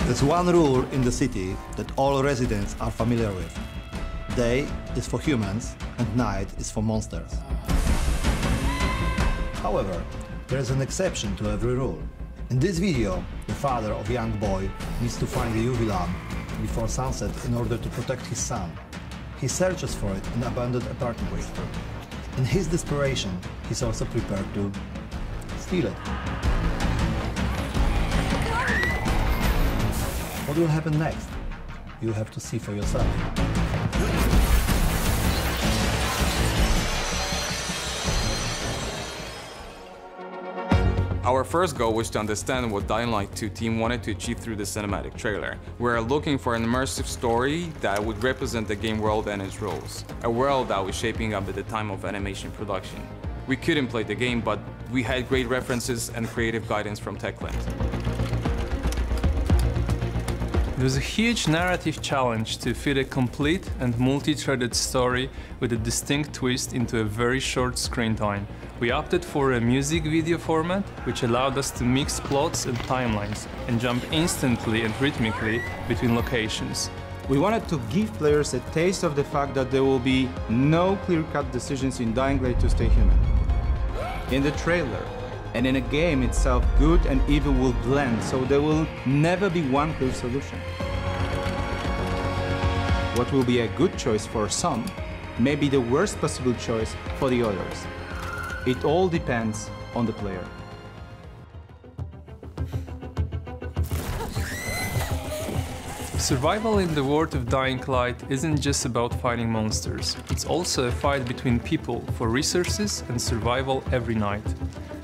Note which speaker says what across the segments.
Speaker 1: There's one rule in the city that all residents are familiar with. Day is for humans and night is for monsters. However, there is an exception to every rule. In this video, the father of a young boy needs to find a UV lamp before sunset in order to protect his son. He searches for it in abandoned apartments. In his desperation, he's also prepared to steal it. What will happen next? You'll have to see for yourself.
Speaker 2: Our first goal was to understand what Dying Light 2 team wanted to achieve through the cinematic trailer. We are looking for an immersive story that would represent the game world and its rules. A world that was shaping up at the time of animation production. We couldn't play the game, but we had great references and creative guidance from Techland.
Speaker 3: It was a huge narrative challenge to fit a complete and multi-threaded story with a distinct twist into a very short screen time. We opted for a music video format, which allowed us to mix plots and timelines and jump instantly and rhythmically between locations.
Speaker 4: We wanted to give players a taste of the fact that there will be no clear-cut decisions in Dying Light to stay human. In the trailer, and in a game itself, good and evil will blend, so there will never be one clear solution. What will be a good choice for some may be the worst possible choice for the others. It all depends on the player.
Speaker 3: Survival in the world of Dying Light isn't just about fighting monsters. It's also a fight between people for resources and survival every night.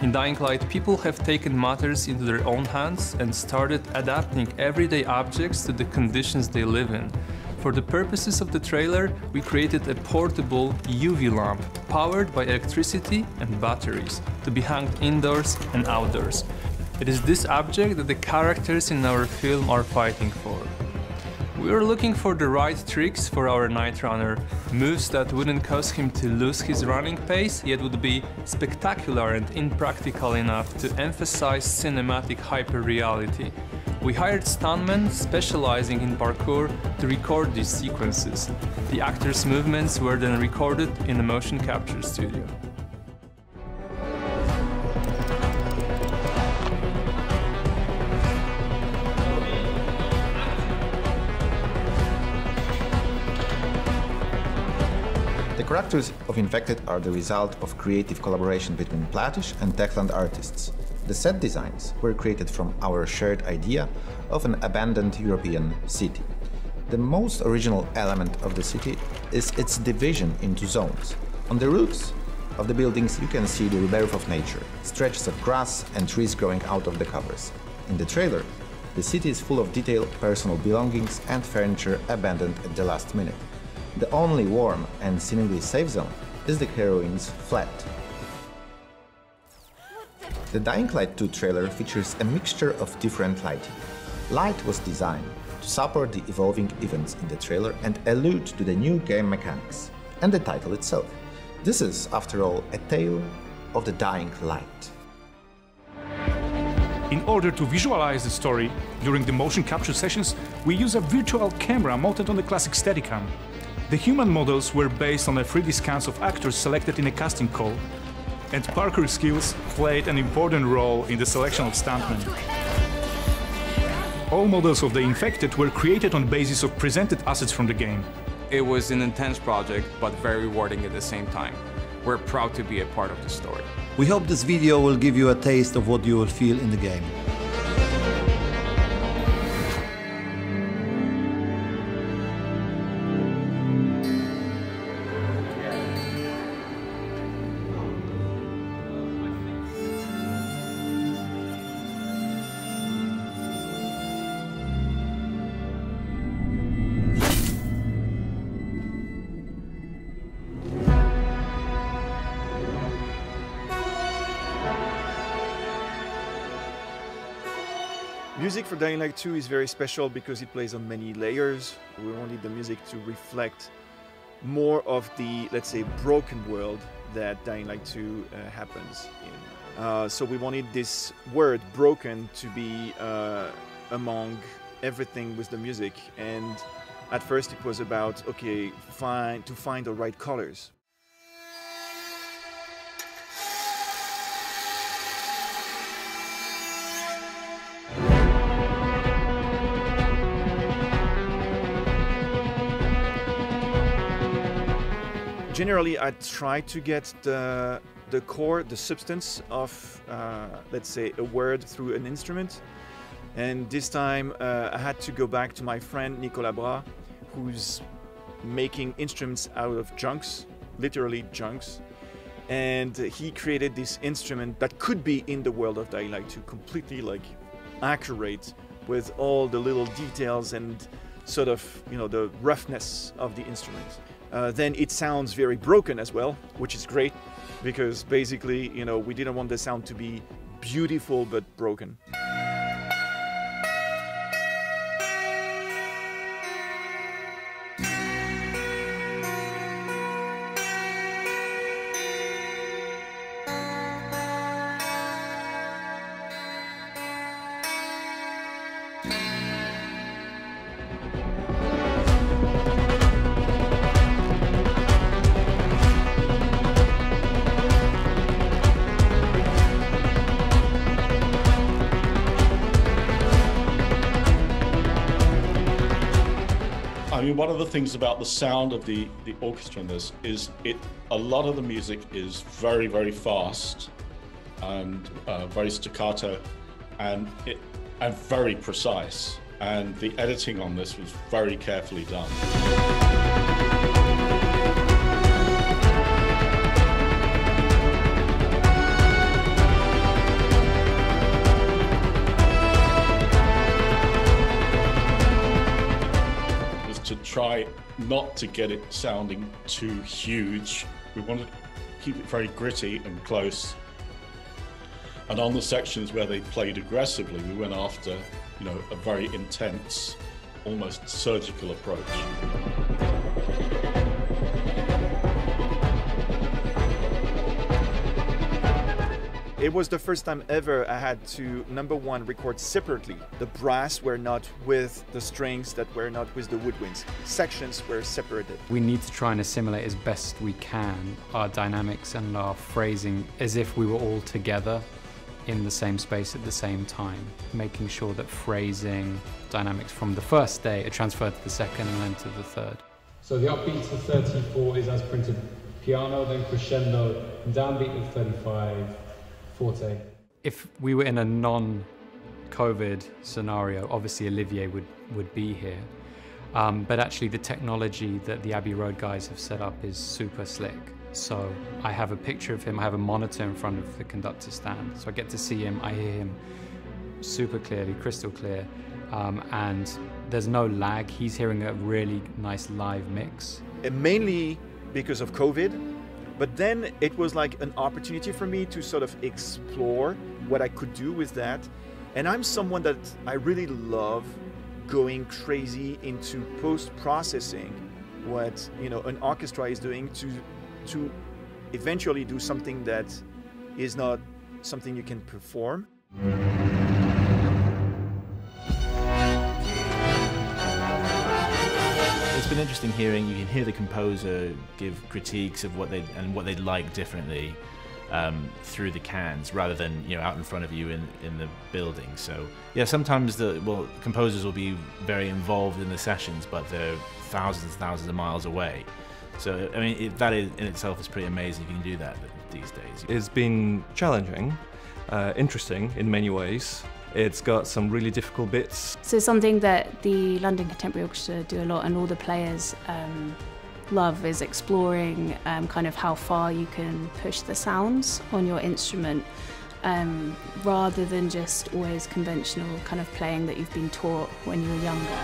Speaker 3: In Dying Light, people have taken matters into their own hands and started adapting everyday objects to the conditions they live in. For the purposes of the trailer, we created a portable UV lamp powered by electricity and batteries to be hung indoors and outdoors. It is this object that the characters in our film are fighting for. We were looking for the right tricks for our Night Runner, moves that wouldn't cause him to lose his running pace, yet would be spectacular and impractical enough to emphasize cinematic hyper-reality. We hired stuntmen specializing in parkour to record these sequences. The actors' movements were then recorded in a motion capture studio.
Speaker 5: The characters of Infected are the result of creative collaboration between Platish and Techland artists. The set designs were created from our shared idea of an abandoned European city. The most original element of the city is its division into zones. On the roofs of the buildings you can see the rebirth of nature, stretches of grass and trees growing out of the covers. In the trailer, the city is full of detailed personal belongings and furniture abandoned at the last minute. The only warm and seemingly safe zone is the heroine's flat. The Dying Light 2 trailer features a mixture of different lighting. Light was designed to support the evolving events in the trailer and allude to the new game mechanics, and the title itself. This is, after all, a tale of the Dying Light.
Speaker 6: In order to visualize the story, during the motion capture sessions, we use a virtual camera mounted on the classic Steadicam. The human models were based on the 3D scans of actors selected in a casting call, and parkour skills played an important role in the selection of stuntmen. All models of the Infected were created on the basis of presented assets from the game.
Speaker 2: It was an intense project, but very rewarding at the same time. We're proud to be a part of the story.
Speaker 1: We hope this video will give you a taste of what you will feel in the game.
Speaker 7: Music for Dying Light 2 is very special because it plays on many layers. We wanted the music to reflect more of the, let's say, broken world that Dying Light 2 happens in. So we wanted this word broken to be among everything with the music, and at first it was about, okay, to find the right colors. Generally, I try to get the core, the substance of, let's say, a word through an instrument. And this time I had to go back to my friend Nicolas Bras, who's making instruments out of junks, literally junks. And he created this instrument that could be in the world of Dying Light 2, completely like accurate with all the little details and sort of, you know, the roughness of the instrument. Then it sounds very broken as well, which is great because basically, you know, we didn't want the sound to be beautiful but broken.
Speaker 8: I mean, one of the things about the sound of the orchestra in this is a lot of the music is very, very fast and very staccato and very precise. And the editing on this was very carefully done. To try not to get it sounding too huge. We wanted to keep it very gritty and close. And on the sections where they played aggressively, we went after, you know, a very intense, almost surgical approach.
Speaker 7: It was the first time ever I had to, number one, record separately. The brass were not with the strings, that were not with the woodwinds. Sections were separated.
Speaker 9: We need to try and assimilate as best we can our dynamics and our phrasing as if we were all together in the same space at the same time, making sure that phrasing, dynamics from the first day are transferred to the second and then to the third.
Speaker 10: So the upbeat to 34 is as printed: piano, then crescendo, downbeat of 35, forte.
Speaker 9: If we were in a non-COVID scenario, obviously Olivier would be here. But actually the technology that the Abbey Road guys have set up is super slick. So I have a picture of him, I have a monitor in front of the conductor stand. So I get to see him, I hear him super clearly, crystal clear. And there's no lag, he's hearing a really nice live mix.
Speaker 7: And mainly because of COVID. But then it was like an opportunity for me to sort of explore what I could do with that. And I'm someone that I really love going crazy into post-processing what, you know, an orchestra is doing to eventually do something that is not something you can perform.
Speaker 11: It's been interesting hearing, you can hear the composer give critiques of what they'd like differently through the cans rather than, you know, out in front of you in the building. So yeah, sometimes composers will be very involved in the sessions, but they're thousands and thousands of miles away. So I mean, that in itself is pretty amazing. You can do that these days.
Speaker 12: It's been challenging, interesting in many ways. It's got some really difficult bits.
Speaker 13: So something that the London Contemporary Orchestra do a lot and all the players love is exploring kind of how far you can push the sounds on your instrument rather than just always conventional kind of playing that you've been taught when you were younger.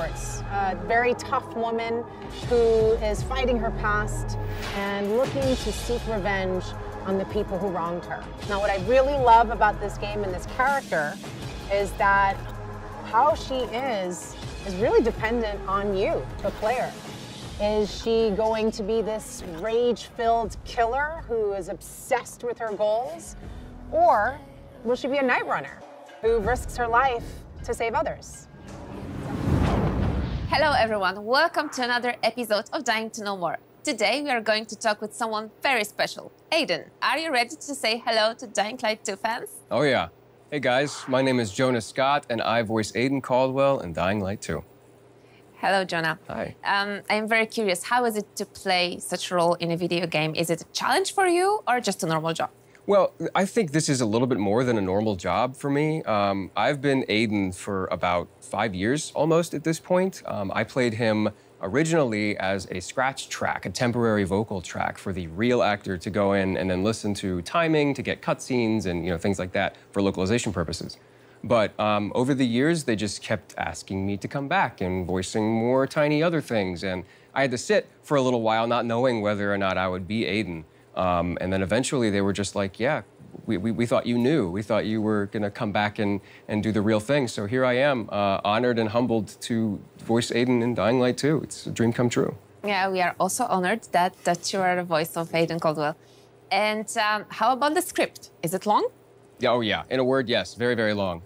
Speaker 14: sorts. A very tough woman who is fighting her past and looking to seek revenge on the people who wronged her. Now, what I really love about this game and this character is that how she is really dependent on you, the player. Is she going to be this rage-filled killer who is obsessed with her goals? Or will she be a night runner who risks her life to save others?
Speaker 15: Hello everyone, welcome to another episode of Dying to Know More. Today we are going to talk with someone very special. Aiden, are you ready to say hello to Dying Light 2 fans?
Speaker 16: Oh yeah. Hey guys, my name is Jonas Scott and I voice Aiden Caldwell in Dying Light 2.
Speaker 15: Hello, Jonah.
Speaker 16: Hi.
Speaker 15: I'm very curious, how is it to play such a role in a video game? Is it a challenge for you or just a normal job?
Speaker 16: Well, I think this is a little bit more than a normal job for me. I've been Aiden for about 5 years almost at this point. I played him originally as a scratch track, a temporary vocal track for the real actor to go in and then listen to timing, to get cutscenes and things like that for localization purposes. But over the years, they just kept asking me to come back and voicing more tiny other things. And I had to sit for a little while not knowing whether or not I would be Aiden. And then eventually they were just like, yeah, we thought you knew. We thought you were going to come back and do the real thing. So here I am, honored and humbled to voice Aiden in Dying Light 2. It's a dream come true.
Speaker 15: Yeah, we are also honored that you are the voice of Aiden Caldwell. And how about the script? Is it long?
Speaker 16: Oh, yeah. In a word, yes. Very, very long.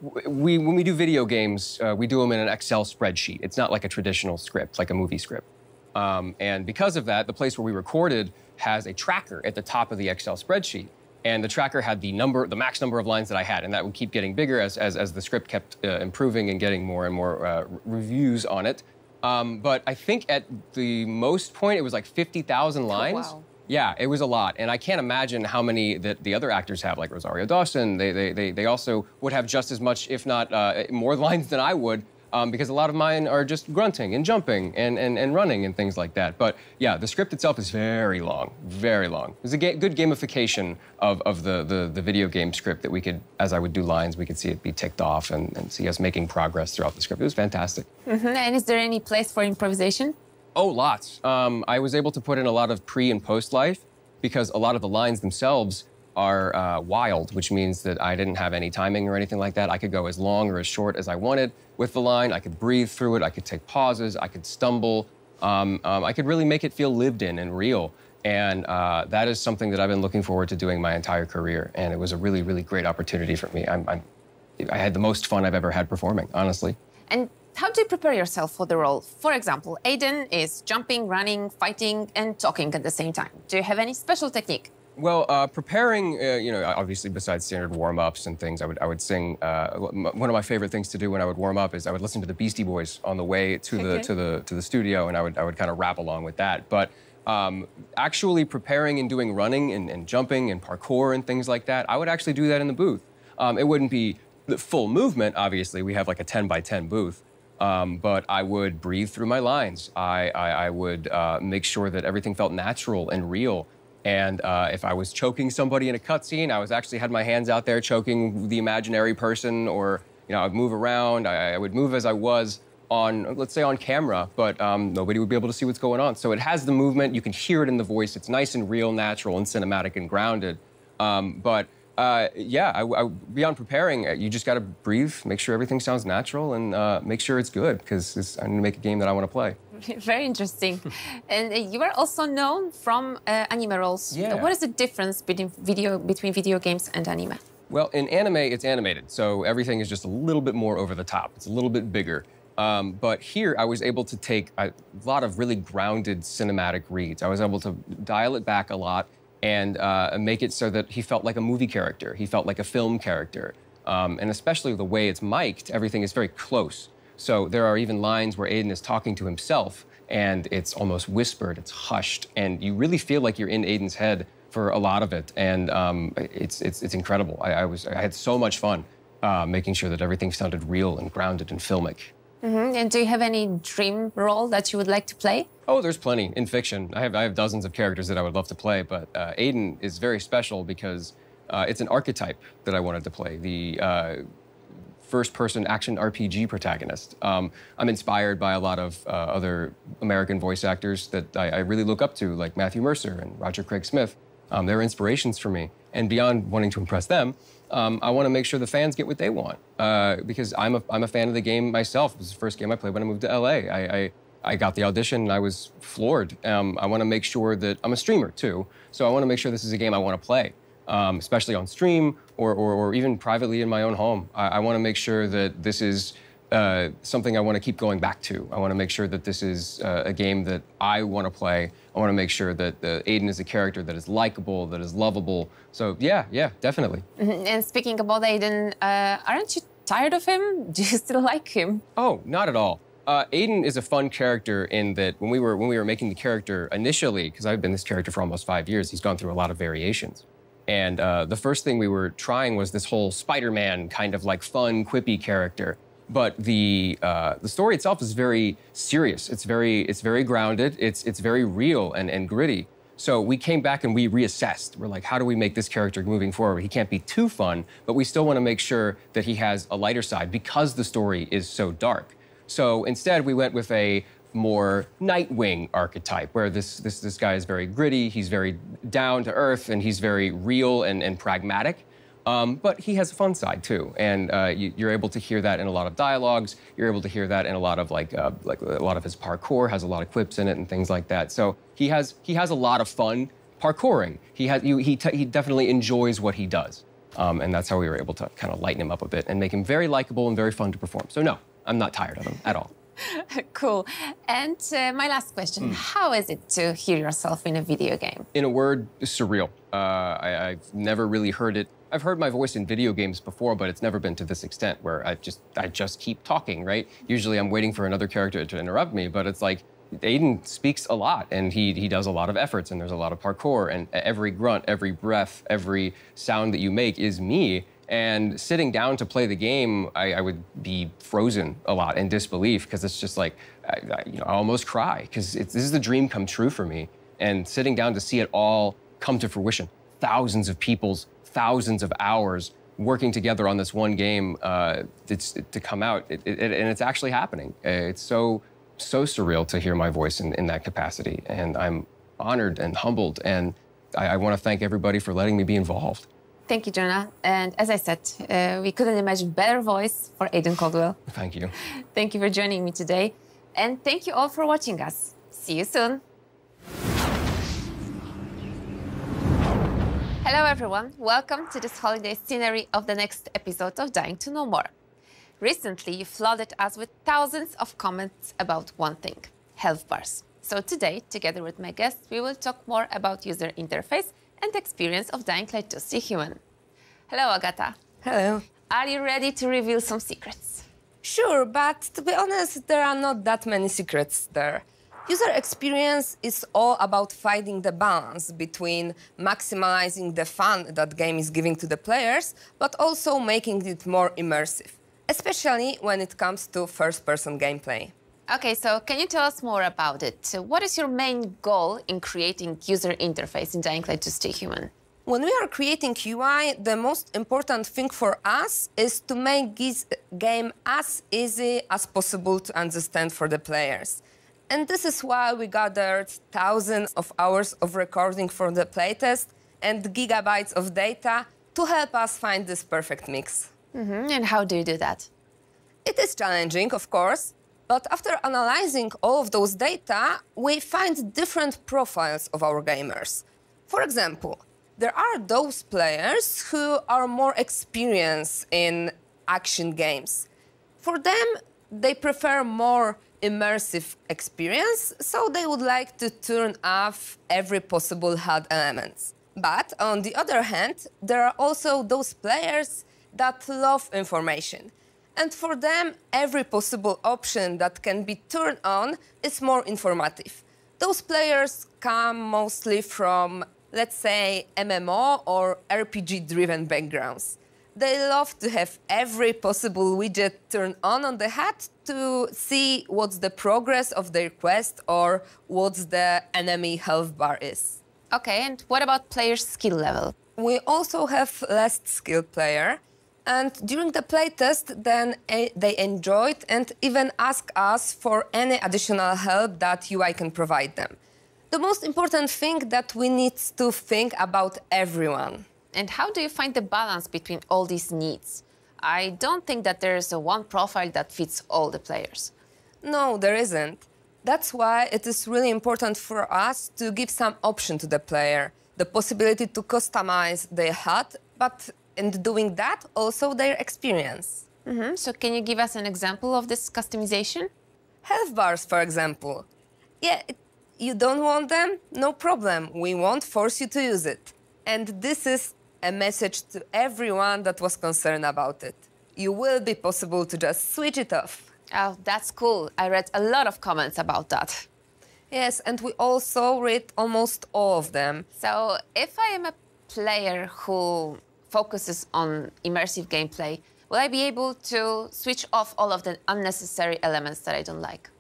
Speaker 16: When we do video games, we do them in an Excel spreadsheet. It's not like a traditional script, like a movie script. And because of that, the place where we recorded has a tracker at the top of the Excel spreadsheet. And the tracker had the max number of lines that I had, and that would keep getting bigger as the script kept improving and getting more and more reviews on it. But I think at the most point, it was like 50,000 lines.
Speaker 15: Oh, wow.
Speaker 16: Yeah, it was a lot, and I can't imagine how many that the other actors have, like Rosario Dawson. They also would have just as much, if not more lines than I would, because a lot of mine are just grunting and jumping and running and things like that. But yeah, the script itself is very long, very long. It was a good gamification of the video game script that we could, as I would do lines, we could see it be ticked off and see us making progress throughout the script. It was fantastic.
Speaker 15: Mm-hmm. And is there any place for improvisation?
Speaker 16: Oh, lots. I was able to put in a lot of pre and post life because a lot of the lines themselves are wild, which means that I didn't have any timing or anything like that. I could go as long or as short as I wanted with the line. I could breathe through it. I could take pauses. I could stumble. I could really make it feel lived in and real. And that is something that I've been looking forward to doing my entire career. And it was a really, really great opportunity for me. I had the most fun I've ever had performing, honestly.
Speaker 15: And how do you prepare yourself for the role? For example, Aiden is jumping, running, fighting, and talking at the same time. Do you have any special technique?
Speaker 16: Well, preparing, obviously besides standard warm-ups and things, I would sing. One of my favorite things to do when I would warm up is I would listen to the Beastie Boys on the way to the studio, and I would kind of rap along with that. But actually preparing and doing running and jumping and parkour and things like that, I would actually do that in the booth. It wouldn't be the full movement, obviously. We have like a 10x10 booth. But I would breathe through my lines. I would make sure that everything felt natural and real. And if I was choking somebody in a cutscene, I was actually had my hands out there choking the imaginary person, or I would move around. I would move as I was on, let's say, on camera, but nobody would be able to see what's going on. So it has the movement. You can hear it in the voice. It's nice and real, natural, and cinematic and grounded. Yeah, beyond preparing, you just got to breathe, make sure everything sounds natural, and make sure it's good, because I'm going to make a game that I want to play.
Speaker 15: Very interesting. And you are also known from anime roles.
Speaker 16: Yeah.
Speaker 15: What is the difference between video games and anime?
Speaker 16: Well, in anime, it's animated, so everything is just a little bit more over the top. It's a little bit bigger. But here, I was able to take a lot of really grounded cinematic reads. I was able to dial it back a lot and make it so that he felt like a movie character. He felt like a film character. And especially the way it's mic'd, everything is very close. So there are even lines where Aiden is talking to himself, and it's almost whispered, it's hushed, and you really feel like you're in Aiden's head for a lot of it. And it's incredible. I had so much fun making sure that everything sounded real and grounded and filmic.
Speaker 15: Mm-hmm. And do you have any dream role that you would like to play?
Speaker 16: Oh, there's plenty in fiction. I have dozens of characters that I would love to play, but Aiden is very special because it's an archetype that I wanted to play. The first-person action RPG protagonist. I'm inspired by a lot of other American voice actors that I really look up to, like Matthew Mercer and Roger Craig Smith. They're inspirations for me. And beyond wanting to impress them, I want to make sure the fans get what they want. Because I'm a fan of the game myself. It was the first game I played when I moved to LA. I got the audition and I was floored. I want to make sure that I'm a streamer too. So I want to make sure this is a game I want to play, especially on stream or even privately in my own home. I want to make sure that this is something I want to keep going back to. I want to make sure that this is a game that I want to play. I want to make sure that Aiden is a character that is likable, that is lovable. So yeah, definitely.
Speaker 15: And speaking about Aiden, aren't you tired of him? Do you still like him?
Speaker 16: Oh, not at all. Aiden is a fun character in that when we were making the character initially, because I've been this character for almost 5 years, he's gone through a lot of variations. And the first thing we were trying was this whole Spider-Man kind of like fun, quippy character. But the story itself is very serious. It's very grounded. It's very real and gritty. So we came back and we reassessed. We're like, how do we make this character moving forward? He can't be too fun, but we still want to make sure that he has a lighter side because the story is so dark. So instead, we went with a more Nightwing archetype, where this guy is very gritty, he's very down to earth, and he's very real and pragmatic. But he has a fun side too, and you're able to hear that in a lot of dialogues. You're able to hear that in a lot of like a lot of his parkour has a lot of quips in it and things like that. So he has a lot of fun parkouring. He definitely enjoys what he does, and that's how we were able to kind of lighten him up a bit and make him very likable and very fun to perform. So no, I'm not tired of him at all.
Speaker 15: Cool. And my last question, how is it to hear yourself in a video game?
Speaker 16: In a word, surreal. I've never really heard it. I've heard my voice in video games before, but it's never been to this extent where I just keep talking, right? Usually I'm waiting for another character to interrupt me, but it's like Aiden speaks a lot and he does a lot of efforts and there's a lot of parkour and every grunt, every breath, every sound that you make is me. And sitting down to play the game, I would be frozen a lot in disbelief because it's just like, I almost cry because this is the dream come true for me. And sitting down to see it all come to fruition, thousands of people's thousands of hours working together on this one game to come out, and it's actually happening. It's so surreal to hear my voice in that capacity, and I'm honored and humbled, and I want to thank everybody for letting me be involved.
Speaker 15: Thank you, Jonah. And as I said, we couldn't imagine better voice for Aiden Caldwell.
Speaker 16: Thank you.
Speaker 15: Thank you for joining me today, and thank you all for watching us. See you soon. Hello everyone, welcome to this holiday scenery of the next episode of Dying to Know More. Recently, you flooded us with thousands of comments about one thing, health bars. So today, together with my guests, we will talk more about user interface and experience of Dying Light 2 Stay Human. Hello, Agata.
Speaker 17: Hello.
Speaker 15: Are you ready to reveal some secrets?
Speaker 17: Sure, but to be honest, there are not that many secrets there. User experience is all about finding the balance between maximizing the fun that game is giving to the players, but also making it more immersive, especially when it comes to first-person gameplay.
Speaker 15: Okay, so can you tell us more about it? What is your main goal in creating user interface in Dying Light 2 Stay Human?
Speaker 17: When we are creating UI, the most important thing for us is to make this game as easy as possible to understand for the players. And this is why we gathered thousands of hours of recording for the playtest and gigabytes of data to help us find this perfect mix.
Speaker 15: And how do you do that?
Speaker 17: It is challenging, of course, but after analyzing all of those data, we find different profiles of our gamers. For example, there are those players who are more experienced in action games. For them, they prefer more immersive experience, so they would like to turn off every possible HUD elements. But on the other hand, there are also those players that love information. And for them, every possible option that can be turned on is more informative. Those players come mostly from, let's say, MMO or RPG-driven backgrounds. They love to have every possible widget turned on the HUD to see what's the progress of their quest or what's the enemy health bar is.
Speaker 15: Okay, and what about player skill level?
Speaker 17: We also have less skilled player. And during the playtest, then they enjoyed and even asked us for any additional help that UI can provide them. The most important thing that we need to think about everyone.
Speaker 15: And how do you find the balance between all these needs? I don't think that there's a one profile that fits all the players.
Speaker 17: No, there isn't. That's why it is really important for us to give some option to the player, the possibility to customize their HUD, but in doing that, also their experience.
Speaker 15: So can you give us an example of this customization?
Speaker 17: Health bars, for example. Yeah, you don't want them? No problem. We won't force you to use it. And this is a message to everyone that was concerned about it. You will be possible to just switch it off.
Speaker 15: Oh, that's cool. I read a lot of comments about that.
Speaker 17: Yes, and we also read almost all of them.
Speaker 15: So if I am a player who focuses on immersive gameplay, will I be able to switch off all of the unnecessary elements that I don't like?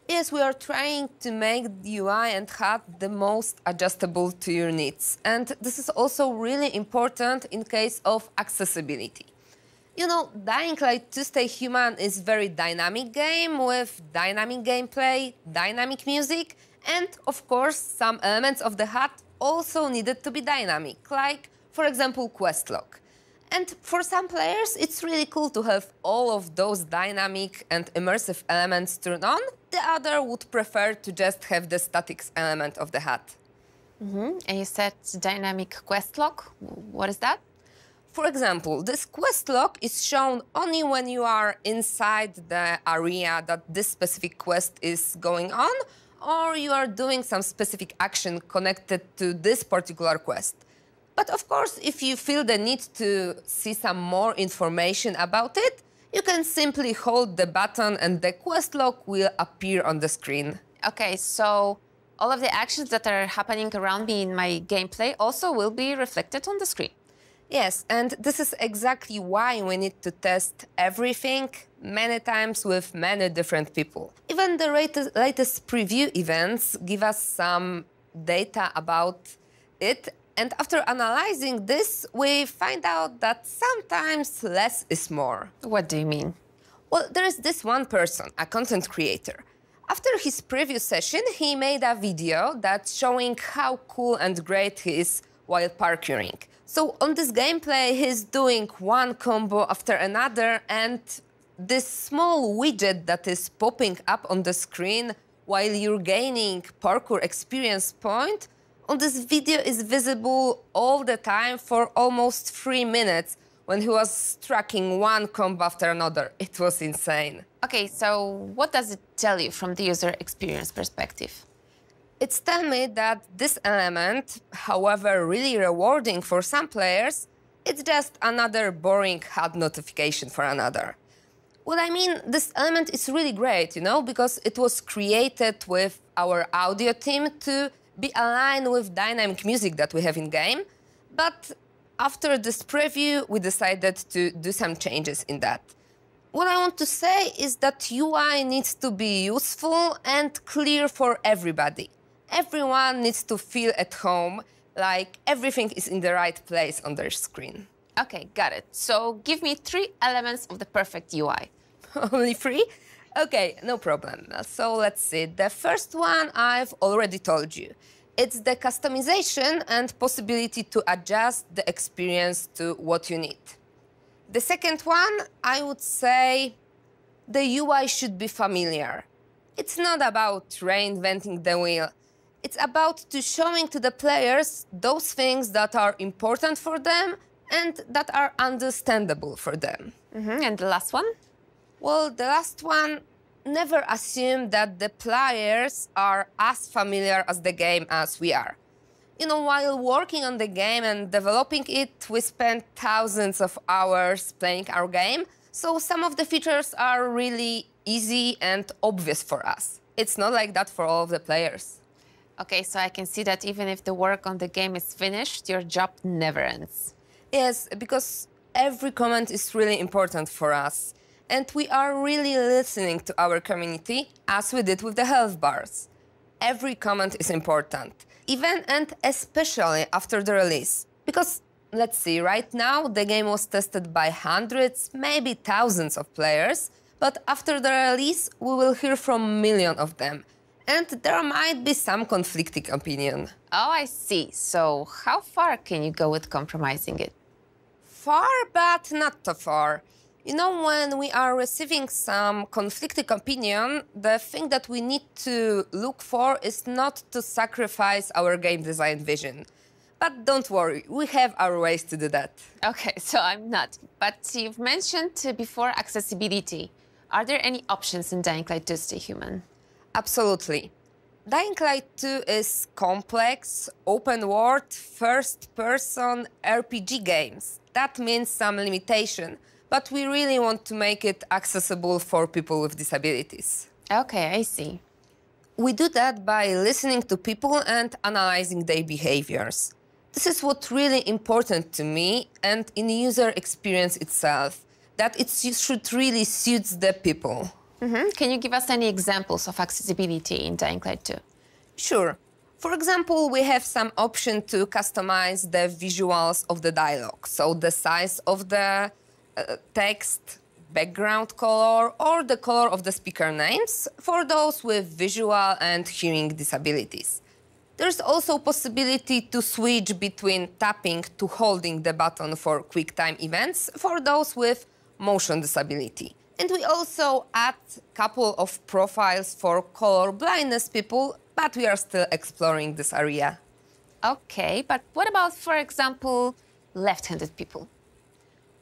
Speaker 17: Yes, we are trying to make the UI and HUD the most adjustable to your needs. And this is also really important in case of accessibility. You know, Dying Light 2 Stay Human is a very dynamic game with dynamic gameplay, dynamic music, and of course some elements of the HUD also needed to be dynamic, like, for example, quest log. And for some players, it's really cool to have all of those dynamic and immersive elements turned on. The other would prefer to just have the static element of the HUD.
Speaker 15: And you said dynamic quest log. What is that?
Speaker 17: For example, this quest log is shown only when you are inside the area that this specific quest is going on, or you are doing some specific action connected to this particular quest. But of course, if you feel the need to see some more information about it, you can simply hold the button and the quest log will appear on the screen.
Speaker 15: Okay, so all of the actions that are happening around me in my gameplay also will be reflected on the screen.
Speaker 17: Yes, and this is exactly why we need to test everything many times with many different people. Even the latest preview events give us some data about it. And after analyzing this, we find out that sometimes less is more.
Speaker 15: What do you mean?
Speaker 17: Well, there is this one person, a content creator. After his preview session, he made a video that's showing how cool and great he is while parkouring. So on this gameplay, he's doing one combo after another, and this small widget that is popping up on the screen while you're gaining parkour experience point on this video is visible all the time for almost 3 minutes when he was tracking one combo after another. It was insane.
Speaker 15: Okay, so what does it tell you from the user experience perspective?
Speaker 17: It's telling me that this element, however really rewarding for some players, it's just another boring HUD notification for another. What I mean, this element is really great, you know, because it was created with our audio team to be aligned with dynamic music that we have in-game. But after this preview, we decided to do some changes in that. What I want to say is that UI needs to be useful and clear for everybody. Everyone needs to feel at home, like everything is in the right place on their screen.
Speaker 15: Okay, got it. So give me 3 elements of the perfect UI.
Speaker 17: Only 3? Okay, no problem. So let's see. The first one I've already told you. It's the customization and possibility to adjust the experience to what you need. The second one, I would say the UI should be familiar. It's not about reinventing the wheel. It's about showing to the players those things that are important for them and that are understandable for them.
Speaker 15: And the last one?
Speaker 17: Well, the last one, never assume that the players are as familiar as the game as we are. You know, while working on the game and developing it, we spent thousands of hours playing our game, so some of the features are really easy and obvious for us. It's not like that for all of the players.
Speaker 15: Okay, so I can see that even if the work on the game is finished, your job never ends.
Speaker 17: Yes, because every comment is really important for us. And we are really listening to our community, as we did with the health bars. Every comment is important, even and especially after the release. Because let's see, right now the game was tested by hundreds, maybe thousands of players, but after the release we will hear from millions of them. And there might be some conflicting opinion.
Speaker 15: Oh, I see. So how far can you go with compromising it?
Speaker 17: Far, but not too far. You know, when we are receiving some conflicting opinion, the thing that we need to look for is not to sacrifice our game design vision. But don't worry, we have our ways to do that.
Speaker 15: Okay, so I'm not. But you've mentioned before accessibility. Are there any options in Dying Light to stay human?
Speaker 17: Absolutely. Dying Light 2 is complex, open-world, first-person RPG games. That means some limitation, but we really want to make it accessible for people with disabilities.
Speaker 15: Okay, I see.
Speaker 17: We do that by listening to people and analyzing their behaviors. This is what's really important to me and in user experience itself, that it should really suit the people.
Speaker 15: Can you give us any examples of accessibility in Dying Light 2?
Speaker 17: Sure. For example, we have some option to customize the visuals of the dialogue, so the size of the text, background color, or the color of the speaker names for those with visual and hearing disabilities. There's also possibility to switch between tapping to holding the button for quick-time events for those with motion disability. And we also add a couple of profiles for color blindness people, but we are still exploring this area.
Speaker 15: Okay, but what about, for example, left-handed people?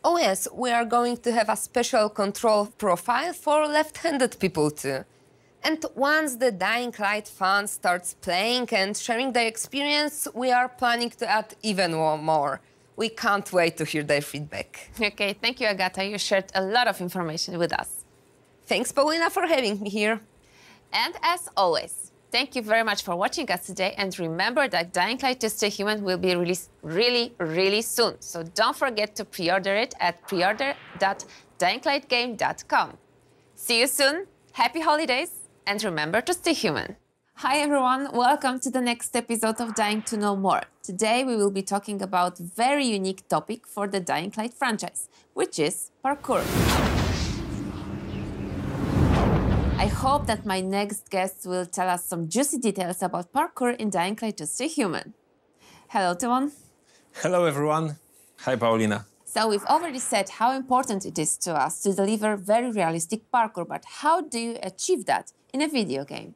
Speaker 17: Oh yes, we are going to have a special control profile for left-handed people too. And once the Dying Light fans starts playing and sharing their experience, we are planning to add even more. We can't wait to hear their feedback.
Speaker 15: Okay, thank you, Agata. You shared a lot of information with us.
Speaker 17: Thanks, Paulina, for having me here.
Speaker 15: And as always, thank you very much for watching us today. And remember that Dying Light to Stay Human will be released really soon. So don't forget to pre-order it at preorder.dyinglightgame.com. See you soon. Happy holidays. And remember to stay human. Hi everyone, welcome to the next episode of Dying to Know More. Today we will be talking about a very unique topic for the Dying Light franchise, which is parkour. I hope that my next guest will tell us some juicy details about parkour in Dying Light to Stay Human. Hello, Timon.
Speaker 18: Hello everyone. Hi, Paulina.
Speaker 15: So we've already said how important it is to us to deliver very realistic parkour, but how do you achieve that in a video game?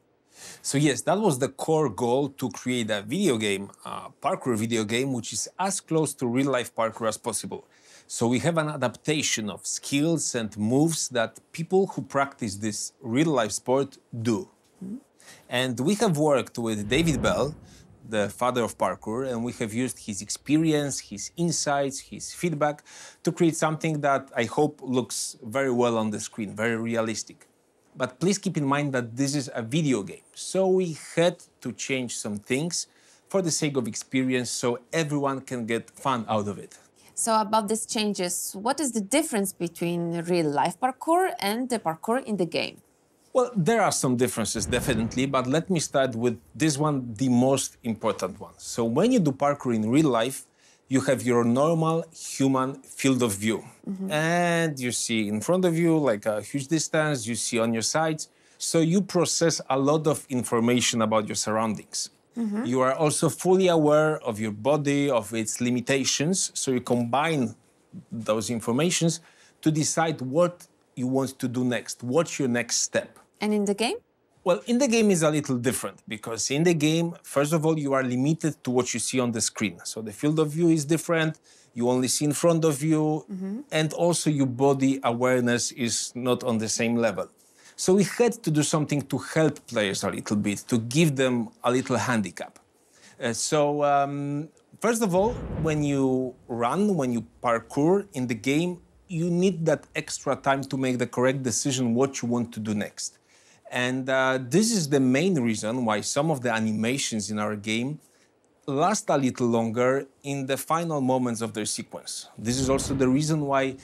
Speaker 18: So yes, that was the core goal, to create a video game, a parkour video game, which is as close to real-life parkour as possible. So we have an adaptation of skills and moves that people who practice this real-life sport do. And we have worked with David Bell, the father of parkour, and we have used his experience, his insights, his feedback to create something that I hope looks very well on the screen, very realistic. But please keep in mind that this is a video game, so we had to change some things for the sake of experience so everyone can get fun out of it.
Speaker 15: So about these changes, what is the difference between real-life parkour and the parkour in the game?
Speaker 18: Well, there are some differences, definitely, but let me start with this one, the most important one. So when you do parkour in real life, you have your normal human field of view. And you see in front of you, like a huge distance, you see on your sides. So you process a lot of information about your surroundings. You are also fully aware of your body, of its limitations. So you combine those informations to decide what you want to do next. What's your next step?
Speaker 15: And in the game?
Speaker 18: Well, in the game is a little different, because in the game, first of all, you are limited to what you see on the screen. So the field of view is different, you only see in front of you, and also your body awareness is not on the same level. So we had to do something to help players a little bit, to give them a little handicap. First of all, when you run, when you parkour in the game, you need that extra time to make the correct decision what you want to do next. And this is the main reason why some of the animations in our game last a little longer in the final moments of their sequence. This is also the reason why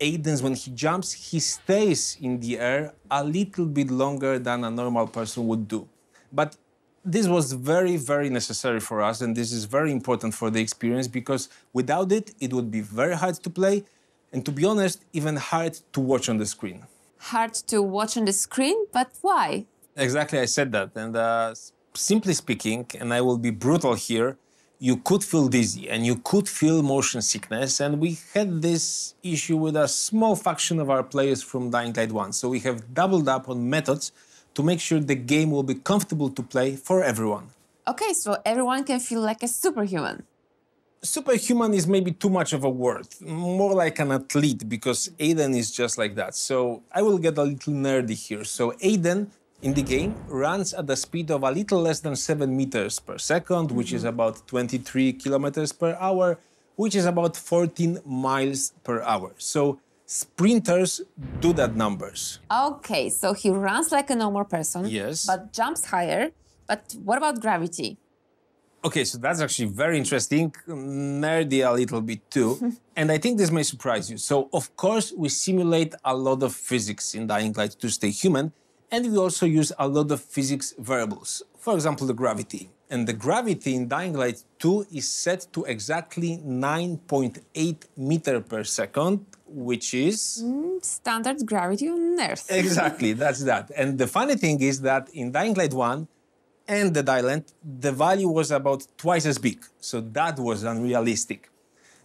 Speaker 18: Aiden's, when he jumps, he stays in the air a little bit longer than a normal person would do. But This was very, very necessary for us, and this is very important for the experience, because without it, it would be very hard to play, and to be honest, even hard to watch on the screen.
Speaker 15: Hard to watch on the screen, but why?
Speaker 18: Exactly, I said that. And simply speaking, and I will be brutal here, you could feel dizzy and you could feel motion sickness. And we had this issue with a small faction of our players from Dying Light 1. So we have doubled up on methods to make sure the game will be comfortable to play for everyone.
Speaker 15: Okay, so everyone can feel like a superhuman.
Speaker 18: Superhuman is maybe too much of a word, more like an athlete, because Aiden is just like that. So I will get a little nerdy here. So Aiden, in the game, runs at the speed of a little less than 7 meters per second, which is about 23 kilometers per hour, which is about 14 miles per hour. So sprinters do that numbers.
Speaker 15: Okay, so he runs like a normal person,
Speaker 18: yes,
Speaker 15: but jumps higher. But what about gravity?
Speaker 18: Okay, so that's actually very interesting, nerdy a little bit too, and I think this may surprise you. So, of course, we simulate a lot of physics in Dying Light to stay human, and we also use a lot of physics variables. For example, the gravity. And the gravity in Dying Light 2 is set to exactly 9.8 meters per second, which is...
Speaker 15: standard gravity on Earth.
Speaker 18: Exactly, that's that. And the funny thing is that in Dying Light 1, and Dead Island, the value was about twice as big, so that was unrealistic.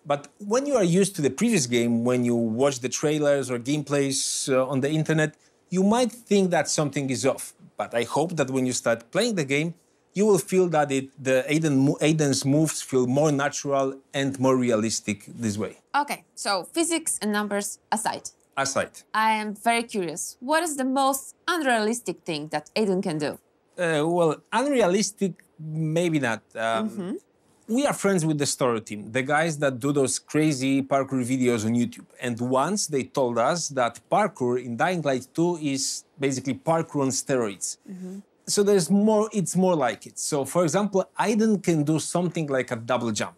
Speaker 18: But when you are used to the previous game, when you watch the trailers or gameplays on the internet, you might think that something is off. But I hope that when you start playing the game, you will feel that Aiden's moves feel more natural and more realistic this way.
Speaker 15: Okay, so physics and numbers aside. I am very curious. What is the most unrealistic thing that Aiden can do?
Speaker 18: Well, unrealistic, maybe not. We are friends with the story team, the guys that do those crazy parkour videos on YouTube. And once they told us that parkour in Dying Light 2 is basically parkour on steroids. So it's more like it. So, for example, Aiden can do something like a double jump.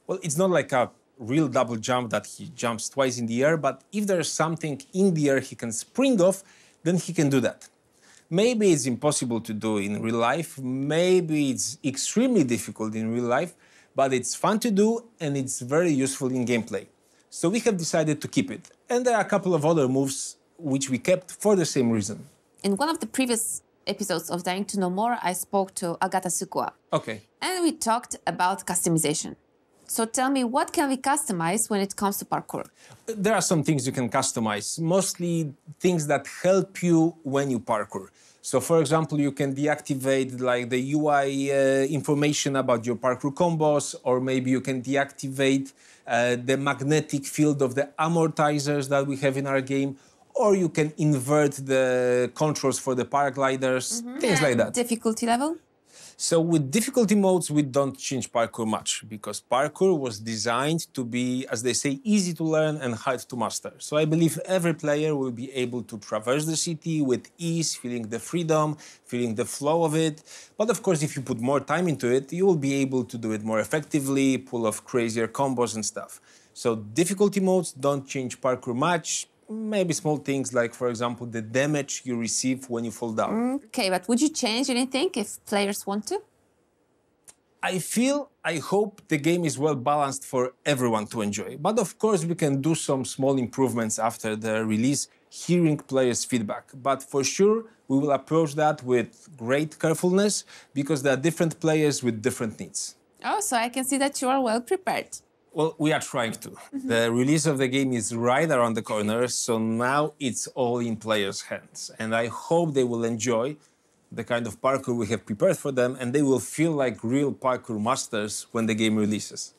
Speaker 18: Well, it's not like a real double jump that he jumps twice in the air, but if there's something in the air he can spring off, then he can do that. Maybe it's impossible to do in real life, maybe it's extremely difficult in real life, but it's fun to do and it's very useful in gameplay. So we have decided to keep it. And there are a couple of other moves which we kept for the same reason.
Speaker 15: In one of the previous episodes of Dying to Know More, I spoke to Agata Sukua.
Speaker 18: Okay.
Speaker 15: And we talked about customization. So tell me, what can we customize when it comes to parkour?
Speaker 18: There are some things you can customize, mostly things that help you when you parkour. So, for example, you can deactivate like the UI information about your parkour combos, or maybe you can deactivate the magnetic field of the amortizers that we have in our game, or you can invert the controls for the paragliders, things like that.
Speaker 15: Difficulty level?
Speaker 18: So with difficulty modes, we don't change parkour much, because parkour was designed to be, as they say, easy to learn and hard to master. So I believe every player will be able to traverse the city with ease, feeling the freedom, feeling the flow of it. But of course, if you put more time into it, you will be able to do it more effectively, pull off crazier combos and stuff. So difficulty modes don't change parkour much. Maybe small things like, for example, the damage you receive when you fall down.
Speaker 15: Okay, but would you change anything if players want to?
Speaker 18: I hope the game is well balanced for everyone to enjoy. But of course, we can do some small improvements after the release, hearing players' feedback. But for sure, we will approach that with great carefulness, because there are different players with different needs.
Speaker 15: Oh, so I can see that you are well prepared.
Speaker 18: Well, we are trying to. The release of the game is right around the corner, so now it's all in players' hands. And I hope they will enjoy the kind of parkour we have prepared for them, and they will feel like real parkour masters when the game releases.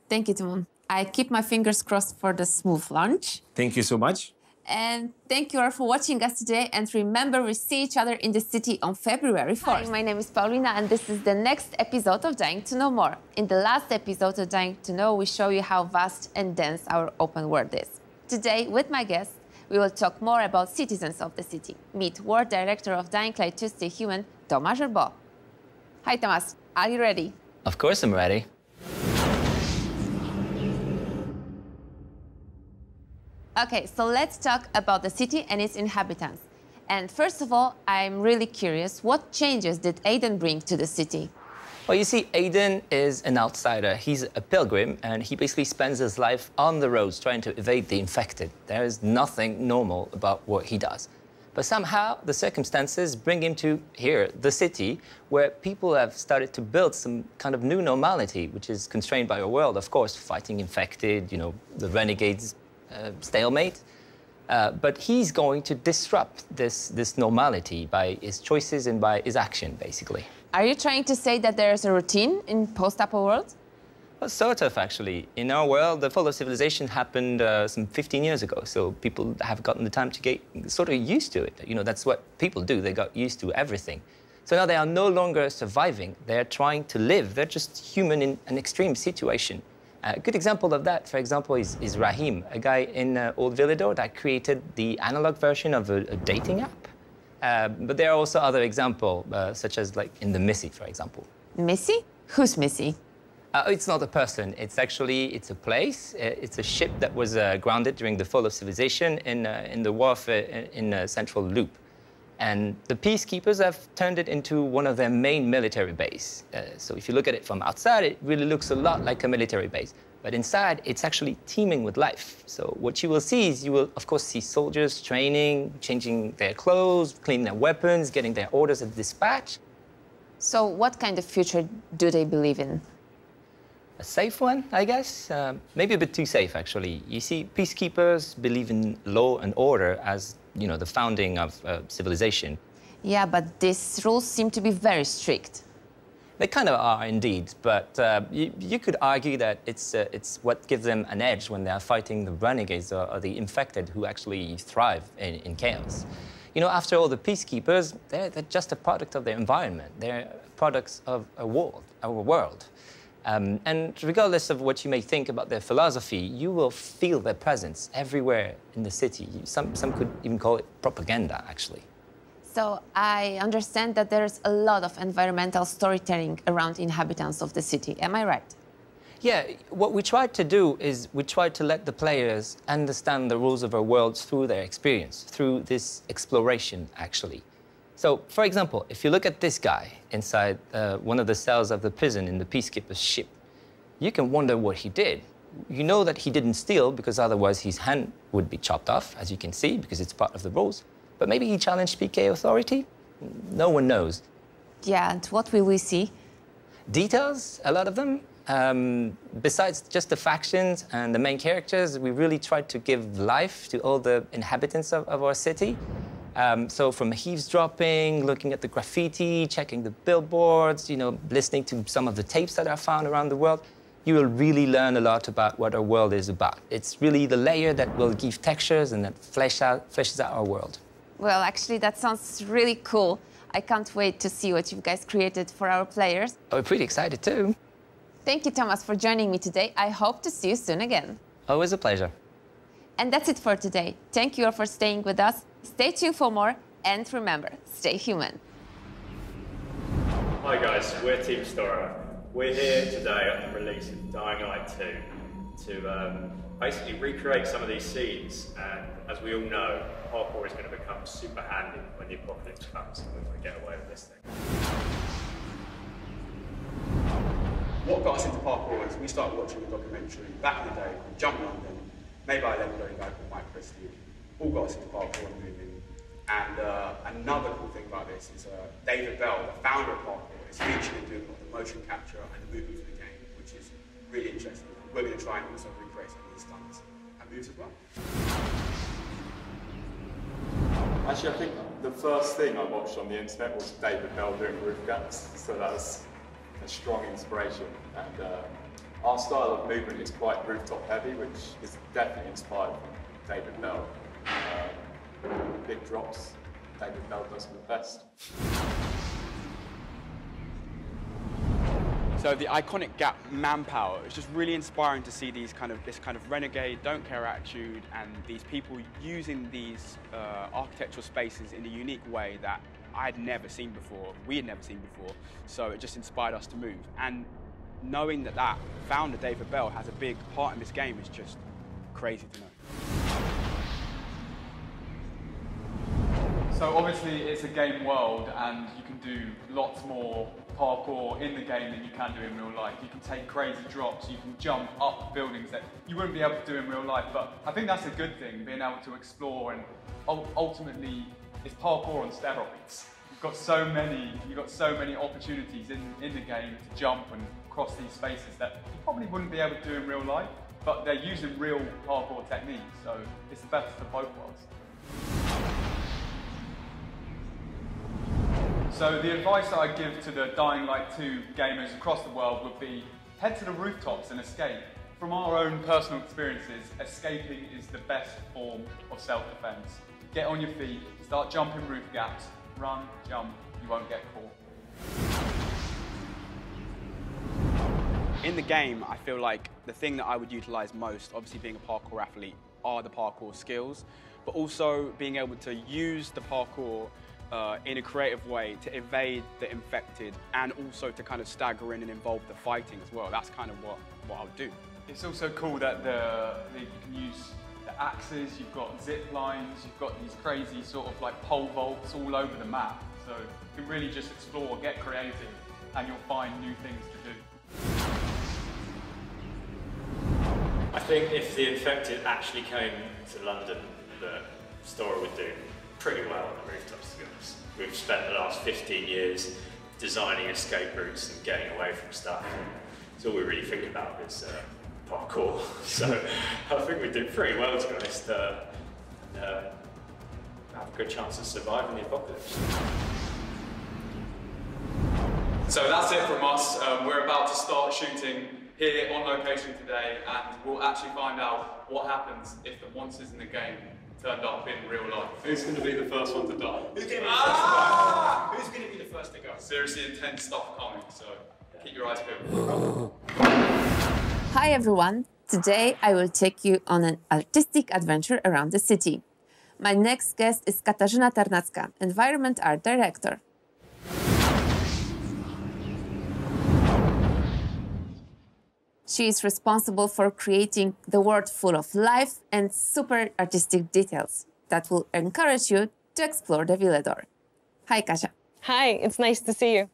Speaker 15: Thank you, Timon. I keep my fingers crossed for the smooth launch.
Speaker 18: Thank you so much.
Speaker 15: And thank you all for watching us today. And remember, we see each other in the city on February 4th. Hi, my name is Paulina, and this is the next episode of Dying to Know More. In the last episode of Dying to Know, we show you how vast and dense our open world is. Today, with my guests, we will talk more about citizens of the city. Meet World Director of Dying Light to Stay Human, Tomasz Żerbo. Hi, Tomasz. Are you ready?
Speaker 19: Of course I'm ready.
Speaker 15: Okay, so let's talk about the city and its inhabitants. And first of all, I'm really curious, what changes did Aiden bring to the city?
Speaker 19: Well, you see, Aiden is an outsider. He's a pilgrim, and he basically spends his life on the roads trying to evade the infected. There is nothing normal about what he does. But somehow, the circumstances bring him to here, the city, where people have started to build some kind of new normality, which is constrained by a world, of course, fighting infected, you know, the renegades, stalemate. But he's going to disrupt this normality by his choices and by his action, basically.
Speaker 15: Are you trying to say that there's a routine in post-apo world?
Speaker 19: Well, sort of, actually. In our world, the fall of civilization happened some 15 years ago, so people have gotten the time to get sort of used to it. You know, that's what people do. They got used to everything. So now they are no longer surviving. They're trying to live. They're just human in an extreme situation. A good example of that, for example, is Rahim, a guy in Old Villador that created the analog version of a dating app. But there are also other examples, such as like in the Missy, for example.
Speaker 15: Missy? Who's Missy?
Speaker 19: It's not a person. It's a place. It's a ship that was grounded during the fall of civilization in the warfare in Central Loop. And the peacekeepers have turned it into one of their main military bases. So if you look at it from outside, it really looks a lot like a military base. But inside, it's actually teeming with life. So what you will see is you will, of course, see soldiers training, changing their clothes, cleaning their weapons, getting their orders at dispatch.
Speaker 15: So what kind of future do they believe in?
Speaker 19: A safe one, I guess. Maybe a bit too safe, actually. You see, peacekeepers believe in law and order as, you know, the founding of civilization.
Speaker 15: Yeah, but these rules seem to be very strict.
Speaker 19: They kind of are, indeed, but you could argue that it's what gives them an edge when they are fighting the renegades or the infected who actually thrive in chaos. You know, after all, the peacekeepers, they're just a product of their environment. They're products of our world. And regardless of what you may think about their philosophy, you will feel their presence everywhere in the city. Some could even call it propaganda, actually.
Speaker 15: So I understand that there's a lot of environmental storytelling around inhabitants of the city. Am I right?
Speaker 19: Yeah, what we tried to do is we tried to let the players understand the rules of our world through their experience, through this exploration, actually. So, for example, if you look at this guy inside one of the cells of the prison in the peacekeeper's ship, you can wonder what he did. You know that he didn't steal because otherwise his hand would be chopped off, as you can see, because it's part of the rules. But maybe he challenged PK authority? No one knows.
Speaker 15: Yeah, and what will we see?
Speaker 19: Details, a lot of them. Besides just the factions and the main characters, we really tried to give life to all the inhabitants of our city. So from eavesdropping, looking at the graffiti, checking the billboards, you know, listening to some of the tapes that are found around the world, you will really learn a lot about what our world is about. It's really the layer that will give textures and that fleshes out our world.
Speaker 15: Well, actually, that sounds really cool. I can't wait to see what you guys created for our players.
Speaker 19: We're pretty excited, too.
Speaker 15: Thank you, Thomas, for joining me today. I hope to see you soon again.
Speaker 19: Always a pleasure.
Speaker 15: And that's it for today. Thank you all for staying with us. Stay tuned for more, and remember, stay human.
Speaker 20: Hi guys, we're Team Stora. We're here today at the release of Dying Light 2 to basically recreate some of these scenes, and as we all know, parkour is going to become super handy when the apocalypse comes and we want to get away with this thing.
Speaker 21: What got us into parkour was we started watching a documentary back in the day called Jump London, made by a legendary guy called Mike Christie. All got us into parkour and moving. And another cool thing about this is David Bell, the founder of parkour, is featured in doing the motion capture and the movement for the game, which is really interesting. We're going to try and also recreate some of these stunts and moves as well.
Speaker 20: Actually, I think the first thing I watched on the internet was David Bell doing roof gaps, so that was a strong inspiration. And our style of movement is quite rooftop heavy, which is definitely inspired from David Bell. Big drops, David Bell does them the best.
Speaker 22: So the iconic gap manpower, it's just really inspiring to see this kind of renegade, don't care attitude, and these people using these architectural spaces in a unique way that I had never seen before, we had never seen before. So it just inspired us to move. And knowing that founder, David Bell, has a big part in this game is just crazy to know.
Speaker 20: So obviously it's a game world and you can do lots more parkour in the game than you can do in real life. You can take crazy drops, you can jump up buildings that you wouldn't be able to do in real life, but I think that's a good thing, being able to explore, and ultimately it's parkour on steroids. You've got so many opportunities in the game to jump and cross these spaces that you probably wouldn't be able to do in real life, but they're using real parkour techniques, so it's the best of both worlds. So the advice that I give to the Dying Light 2 gamers across the world would be head to the rooftops and escape. From our own personal experiences, escaping is the best form of self-defense. Get on your feet, start jumping roof gaps, run, jump, you won't get caught.
Speaker 22: In the game, I feel like the thing that I would utilize most, obviously being a parkour athlete, are the parkour skills, but also being able to use the parkour in a creative way to evade the infected and also to kind of stagger in and involve the fighting as well. That's kind of what I would do.
Speaker 20: It's also cool that you can use the axes, you've got zip lines, you've got these crazy sort of like pole vaults all over the map. So you can really just explore, get creative, and you'll find new things to do.
Speaker 3: I think if the infected actually came to London, the story would do pretty well on the rooftops, to be honest. We've spent the last 15 years designing escape routes and getting away from stuff. It's all we really think about is parkour. So I think we did pretty well, to be honest. Have a good chance of surviving the apocalypse.
Speaker 20: So that's it from us. We're about to start shooting here on location today, and we'll actually find out what happens if the monsters in the game turned up in real life. Who's going to be the first one to die? Who's going to be the first to go? Who's going to be the first to go? Seriously intense stuff coming, so keep your eyes peeled.
Speaker 15: Hi everyone! Today I will take you on an artistic adventure around the city. My next guest is Katarzyna Tarnacka, Environment Art Director. She is responsible for creating the world full of life and super artistic details that will encourage you to explore the Villedor. Hi, Kasia.
Speaker 4: Hi, it's nice to see you.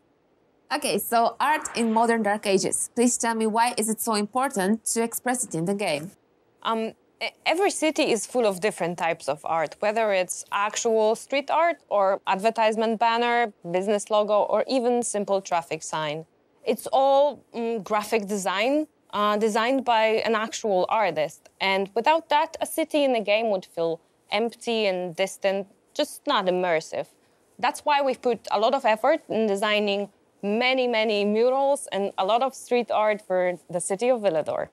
Speaker 15: Okay, so art in modern Dark Ages. Please tell me, why is it so important to express it in the game?
Speaker 4: Every city is full of different types of art, whether it's actual street art or advertisement banner, business logo, or even simple traffic sign. It's all graphic design, designed by an actual artist. And without that, a city in the game would feel empty and distant, just not immersive. That's why we've put a lot of effort in designing many, many murals and a lot of street art for the city of Villedor.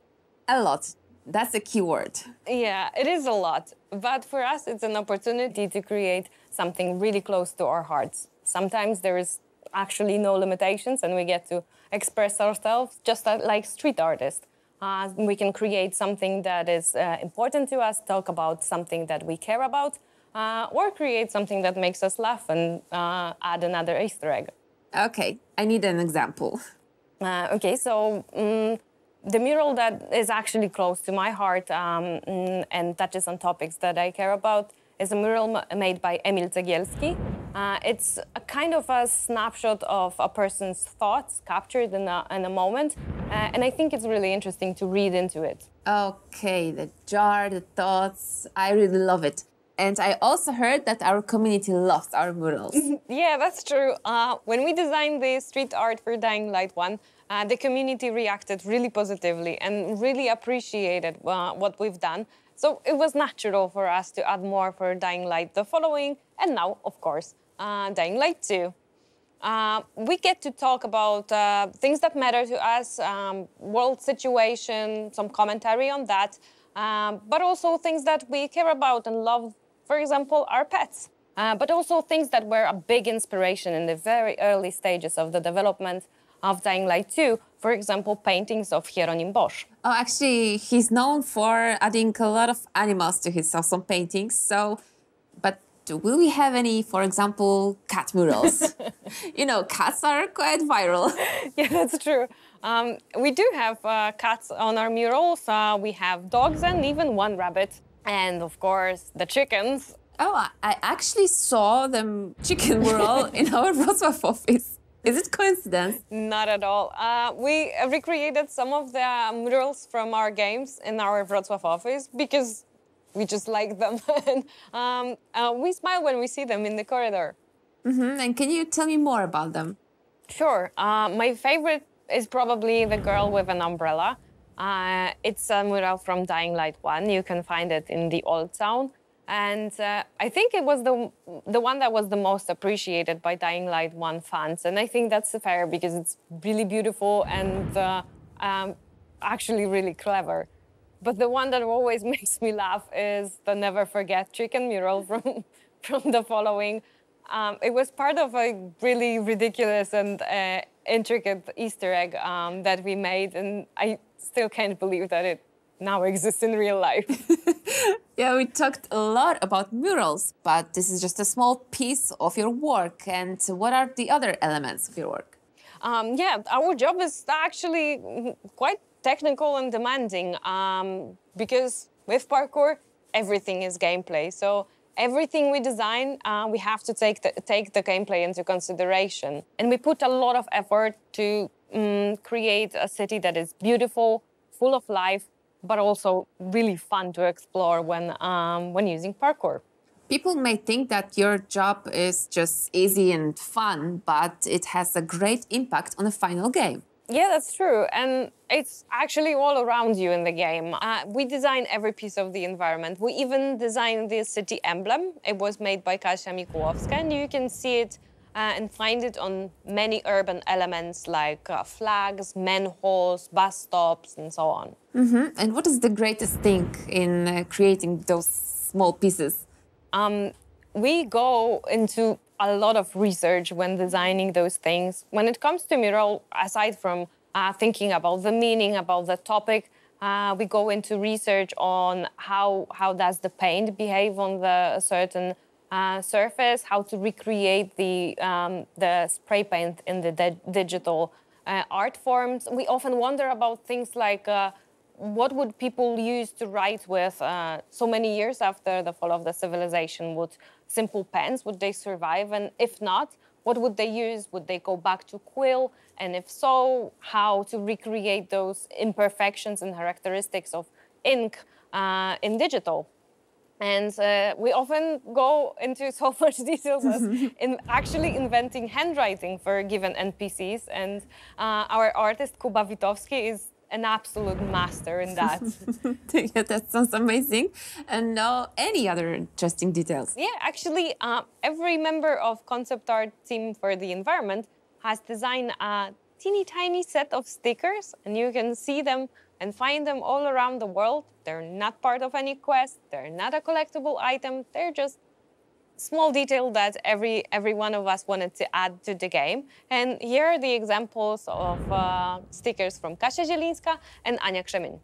Speaker 15: A lot. That's a key word.
Speaker 4: Yeah, it is a lot. But for us, it's an opportunity to create something really close to our hearts. Sometimes there is actually no limitations and we get to express ourselves just like street artists. We can create something that is important to us, talk about something that we care about, or create something that makes us laugh and add another Easter egg.
Speaker 15: Okay, I need an example.
Speaker 4: Okay, so the mural that is actually close to my heart and touches on topics that I care about is a mural made by Emil Cegielski. It's a kind of a snapshot of a person's thoughts captured in a moment, and I think it's really interesting to read into it.
Speaker 15: Okay, the jar, the thoughts, I really love it. And I also heard that our community loves our murals.
Speaker 4: Yeah, that's true. When we designed the street art for Dying Light 1, the community reacted really positively and really appreciated what we've done. So it was natural for us to add more for Dying Light the following, and now, of course, Dying Light 2. We get to talk about things that matter to us, world situation, some commentary on that, but also things that we care about and love, for example, our pets. But also things that were a big inspiration in the very early stages of the development of Dying Light 2, for example, paintings of Hieronim Bosch.
Speaker 15: Oh, actually, he's known for adding a lot of animals to his awesome paintings, so... But will we have any, for example, cat murals? You know, cats are quite viral.
Speaker 4: Yeah, that's true. We do have cats on our murals. We have dogs and even one rabbit. And, of course, the chickens.
Speaker 15: Oh, I actually saw the chicken mural in our Wrocław office. Is it coincidence?
Speaker 4: Not at all. We recreated some of the murals from our games in our Wrocław office because we just like them. And we smile when we see them in the corridor.
Speaker 15: And can you tell me more about them?
Speaker 4: Sure. My favorite is probably the girl with an umbrella. It's a mural from Dying Light 1. You can find it in the Old Town. And I think it was the one that was the most appreciated by Dying Light 1 fans. And I think that's fair because it's really beautiful and actually really clever. But the one that always makes me laugh is the Never Forget chicken mural from the following. It was part of a really ridiculous and intricate Easter egg that we made. And I still can't believe that it now exists in real life.
Speaker 15: Yeah, we talked a lot about murals, but this is just a small piece of your work. And what are the other elements of your work?
Speaker 4: Yeah, our job is actually quite technical and demanding because with parkour, everything is gameplay. So everything we design, we have to take the gameplay into consideration. And we put a lot of effort to create a city that is beautiful, full of life, but also really fun to explore when using parkour.
Speaker 15: People may think that your job is just easy and fun, but it has a great impact on the final game.
Speaker 4: Yeah, that's true. And it's actually all around you in the game. We design every piece of the environment. We even designed the city emblem. It was made by Kasia Mikułowska, and you can see it and find it on many urban elements like flags, manholes, bus stops, and so on.
Speaker 15: And what is the greatest thing in creating those small pieces?
Speaker 4: We go into a lot of research when designing those things. When it comes to mural, aside from thinking about the meaning, about the topic, we go into research on how does the paint behave on the certain surface, how to recreate the spray paint in the digital art forms. We often wonder about things like what would people use to write with so many years after the fall of the civilization? Would simple pens, would they survive? And if not, what would they use? Would they go back to quill? And if so, how to recreate those imperfections and characteristics of ink in digital? And we often go into so much details as in actually inventing handwriting for given NPCs. And our artist, Kuba Witowski, is an absolute master in that.
Speaker 15: Yeah, that sounds amazing. And any other interesting details?
Speaker 4: Yeah, actually, every member of concept art team for the environment has designed a teeny tiny set of stickers, and you can see them and find them all around the world. They're not part of any quest. They're not a collectible item. They're just small detail that every one of us wanted to add to the game. And here are the examples of stickers from Kasia Zielińska and Ania Krzemin.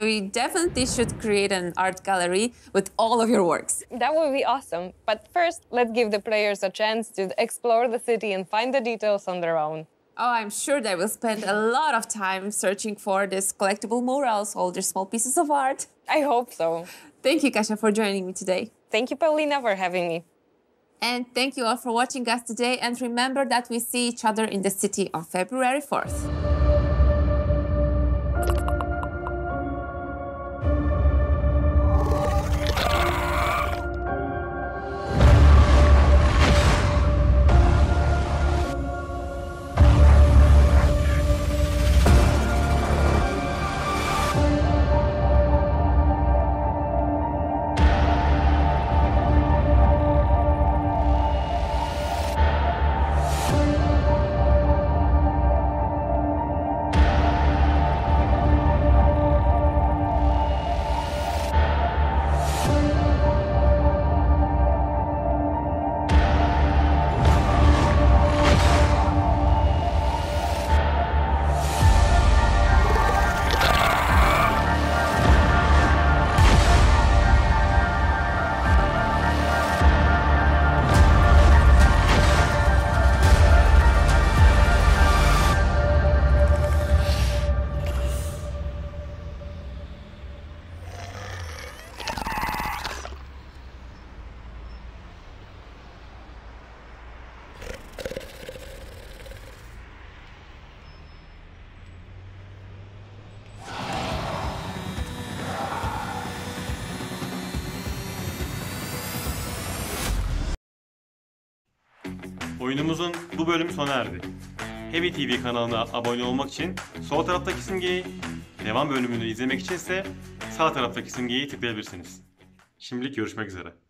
Speaker 15: We definitely should create an art gallery with all of your works.
Speaker 4: That would be awesome. But first, let's give the players a chance to explore the city and find the details on their own.
Speaker 15: Oh, I'm sure they will spend a lot of time searching for these collectible murals, all these small pieces of art.
Speaker 4: I hope so.
Speaker 15: Thank you, Kasia, for joining me today.
Speaker 4: Thank you, Paulina, for having me.
Speaker 15: And thank you all for watching us today. And remember that we see each other in the city on February 4th.
Speaker 5: oyunumuzun bu bölümü sona erdi. Heavy TV kanalına abone olmak için sol taraftaki simgeyi, devam bölümünü izlemek içinse sağ taraftaki simgeyi tıklayabilirsiniz. Şimdilik görüşmek üzere.